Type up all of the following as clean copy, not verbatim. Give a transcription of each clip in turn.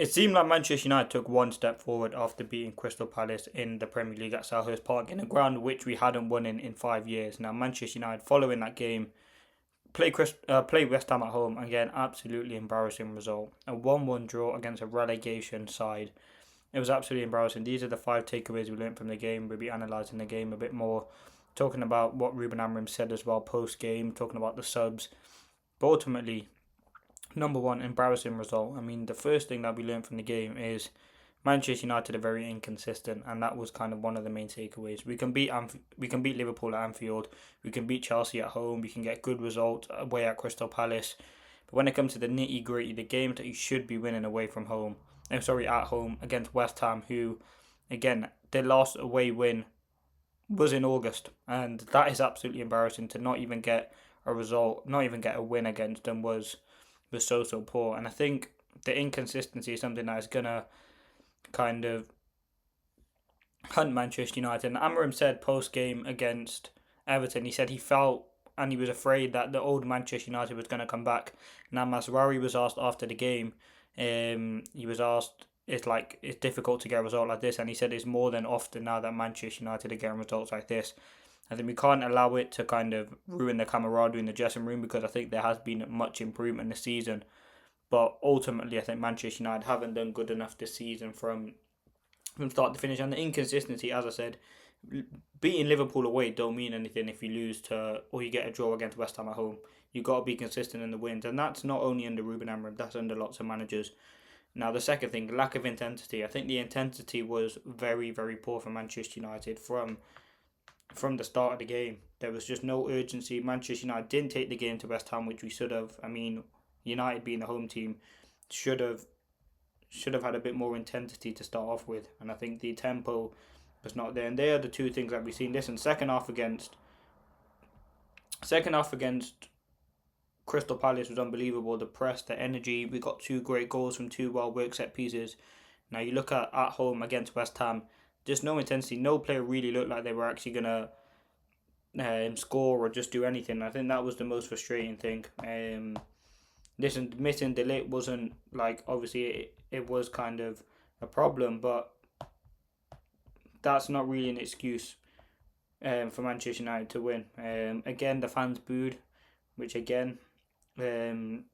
It seemed like Manchester United took one step forward after beating Crystal Palace in the Premier League at Selhurst Park in a ground which we hadn't won in 5 years. Now, Manchester United, following that game, play West Ham at home. Again, absolutely embarrassing result. A 1-1 draw against a relegation side. It was absolutely embarrassing. These are the 5 takeaways we learned from the game. We'll be analysing the game a bit more, talking about what Ruben Amorim said as well post-game, talking about the subs. But ultimately, number one, embarrassing result. I mean, the first thing that we learned from the game is Manchester United are very inconsistent, and that was kind of one of the main takeaways. We can beat Liverpool at Anfield, we can beat Chelsea at home, we can get good results away at Crystal Palace. But when it comes to the nitty gritty, the games that you should be winning away from home, at home against West Ham, who, again, their last away win was in August, and that is absolutely embarrassing to not even get a result, not even get a win against them was so poor. And I think the inconsistency is something that is gonna kind of hunt Manchester United. And Amorim said post game against Everton, he said he felt and he was afraid that the old Manchester United was going to come back. Now, Masraoui was asked after the game, he was asked, it's difficult to get a result like this, and he said it's more than often now that Manchester United are getting results like this. I think we can't allow it to kind of ruin the camaraderie in the dressing room, because I think there has been much improvement this season. But ultimately, I think Manchester United haven't done good enough this season from start to finish. And the inconsistency, as I said, beating Liverpool away don't mean anything if you lose to or you get a draw against West Ham at home. You got to be consistent in the wins, and that's not only under Ruben Amorim, that's under lots of managers. Now, the second thing, lack of intensity. I think the intensity was very, very poor for Manchester United from the start of the game. There was just no urgency. Manchester United didn't take the game to West Ham, which we should have. I mean, United being the home team should have had a bit more intensity to start off with, and I think the tempo was not there. And they are the two things that we've seen. Listen, second half against Crystal Palace was unbelievable. The press, the energy. We got 2 great goals from 2 well-worked set pieces. Now you look at home against West Ham, just no intensity. No player really looked like they were actually gonna score or just do anything. I think that was the most frustrating thing. Listen, missing De Ligt wasn't like, obviously it was kind of a problem, but that's not really an excuse for Manchester United to win. Again, the fans booed, which again is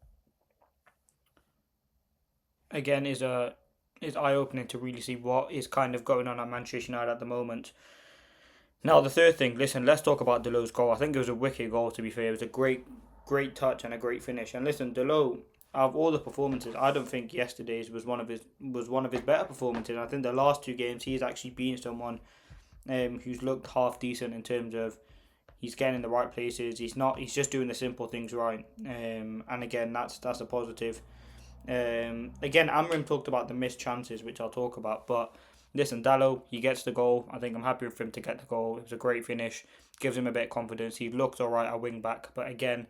eye opening to really see what is kind of going on at Manchester United at the moment. Now, the third thing, listen, let's talk about Dalot's goal. I think it was a wicked goal, to be fair. It was a great touch and a great finish. And listen, Dalot, out of all the performances, I don't think yesterday's was one of his better performances. I think the last 2 games he's actually been someone who's looked half decent in terms of he's getting in the right places. He's just doing the simple things right. And again, that's a positive. Again, Amorim talked about the missed chances, which I'll talk about, but listen, Dalot, he gets the goal. I think I'm happy for him to get the goal. It was a great finish. Gives him a bit of confidence. He looked alright at wing back, but again,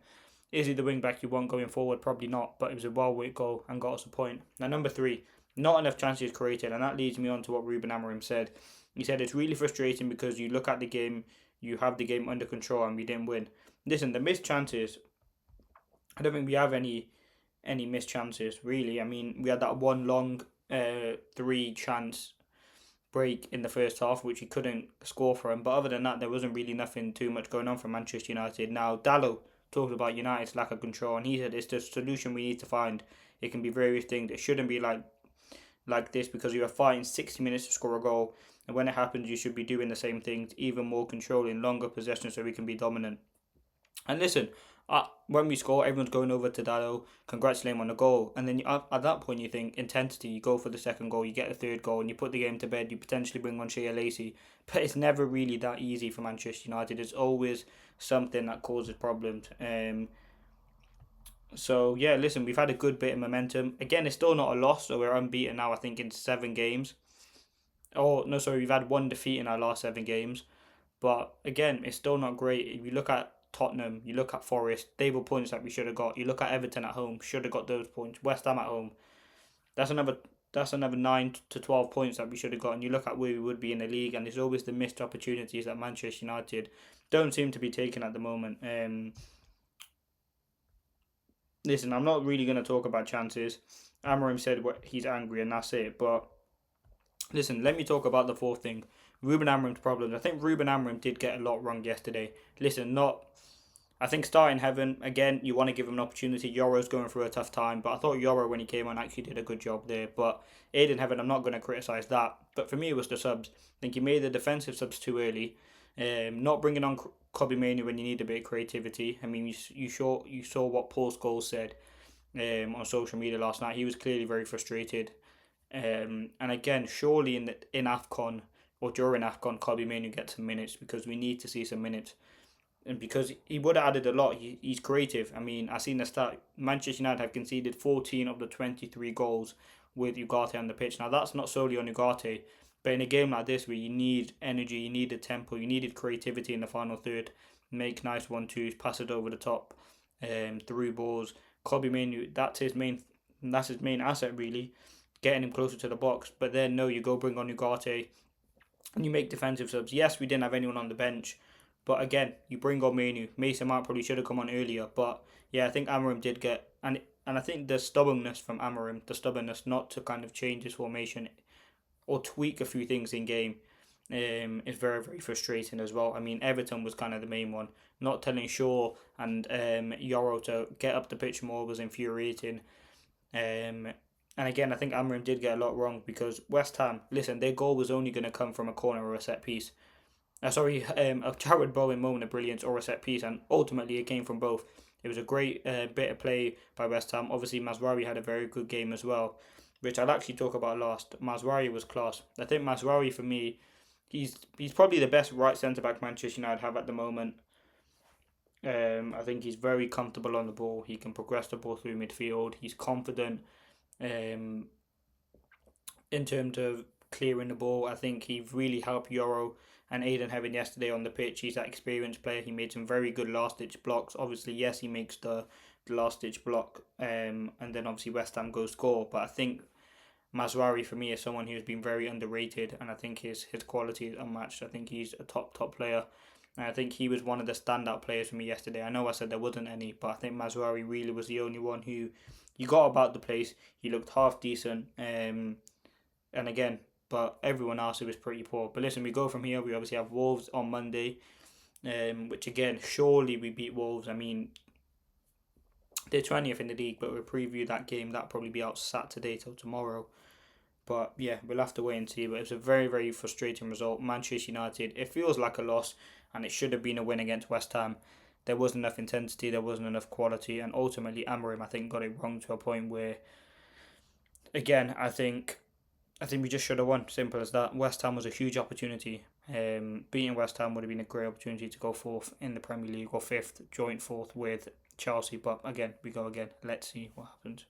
is he the wing back you want going forward? Probably not, but it was a well-worked goal and got us a point. Now, number 3, not enough chances created, and that leads me on to what Ruben Amorim said. He said it's really frustrating because you look at the game, you have the game under control, and we didn't win. Listen, the missed chances, I don't think we have any missed chances, really. I mean, we had that one long 3 chance break in the first half, which he couldn't score from. But other than that, there wasn't really nothing too much going on for Manchester United. Now, Dalot talked about United's lack of control, and he said it's the solution we need to find. It can be various things. It shouldn't be like this, because you are fighting 60 minutes to score a goal, and when it happens, you should be doing the same things, even more controlling, longer possession, so we can be dominant. And listen, when we score, everyone's going over to Dalot, congratulating him on the goal. And then at that point, you think intensity, you go for the second goal, you get the third goal, and you put the game to bed, you potentially bring on Shea Lacey. But it's never really that easy for Manchester United. It's always something that causes problems. So, yeah, listen, we've had a good bit of momentum. Again, it's still not a loss, so we're unbeaten now, I think, in 7 games. Oh, no, sorry, we've had 1 defeat in our last 7 games. But, again, it's still not great. If you look at Tottenham, you look at Forest, they were points that we should have got. You look at Everton at home, should have got those points. West Ham at home, that's another 9 to 12 points that we should have got. And you look at where we would be in the league, and there's always the missed opportunities that Manchester United don't seem to be taking at the moment. listen, I'm not really going to talk about chances. Amorim said what he's angry and that's it. But listen, let me talk about the fourth thing. Ruben Amorim's problems. I think Ruben Amorim did get a lot wrong yesterday. Listen, not. I think starting Heaven, again, you want to give him an opportunity. Yoro's going through a tough time, but I thought Yoro, when he came on, actually did a good job there. But Aiden Heaven, I'm not going to criticise that. But for me, it was the subs. I think he made the defensive subs too early. Not bringing on Kobbie Mainoo when you need a bit of creativity. I mean, you saw what Paul Scholes said on social media last night. He was clearly very frustrated. And again, surely in AFCON or during AFCON, Kobbie Mainoo gets some minutes because we need to see some minutes. And because he would have added a lot, he's creative. I mean, I seen the stat. Manchester United have conceded 14 of the 23 goals with Ugarte on the pitch. Now, that's not solely on Ugarte, but in a game like this where you need energy, you needed tempo, you needed creativity in the final third, make nice 1-2s, pass it over the top, through balls. Kobbie Mainoo, that's his main asset, really, getting him closer to the box. But then, no, you go bring on Ugarte and you make defensive subs. Yes, we didn't have anyone on the bench, but again, you bring on Mainoo. Mason Mount probably should have come on earlier. But yeah, I think Amorim did get... And I think the stubbornness from Amorim, the stubbornness not to kind of change his formation or tweak a few things in game, is very, very frustrating as well. I mean, Everton was kind of the main one. Not telling Shaw and Yoro to get up the pitch more was infuriating. And again, I think Amorim did get a lot wrong because West Ham, listen, their goal was only going to come from a corner or a set piece. A Jarrod Bowen moment of brilliance or a set piece, and ultimately it came from both. It was a great bit of play by West Ham. Obviously, Mazraoui had a very good game as well, which I'll actually talk about last. Mazraoui was class. I think Mazraoui, for me, he's probably the best right centre-back Manchester United have at the moment. I think he's very comfortable on the ball. He can progress the ball through midfield. He's confident in terms of clearing the ball. I think he really helped Yoro and Aiden Heaven yesterday on the pitch. He's that experienced player. He made some very good last ditch blocks. Obviously, yes, he makes the last ditch block, and then obviously West Ham go score. But I think Mazraoui for me is someone who's been very underrated, and I think his quality is unmatched. I think he's a top player. And I think he was one of the standout players for me yesterday. I know I said there wasn't any, but I think Mazraoui really was the only one who you got about the place. He looked half decent, and again, but everyone else, it was pretty poor. But listen, we go from here. We obviously have Wolves on Monday, which again, surely we beat Wolves. I mean, they're 20th in the league, but we'll preview that game. That'll probably be out Saturday till tomorrow. But yeah, we'll have to wait and see. But it's a very, very frustrating result. Manchester United, it feels like a loss, and it should have been a win against West Ham. There wasn't enough intensity, there wasn't enough quality, and ultimately Amorim, I think, got it wrong to a point where, again, I think we just should have won. Simple as that. West Ham was a huge opportunity. Beating West Ham would have been a great opportunity to go fourth in the Premier League or fifth, joint fourth with Chelsea. But again, we go again. Let's see what happens.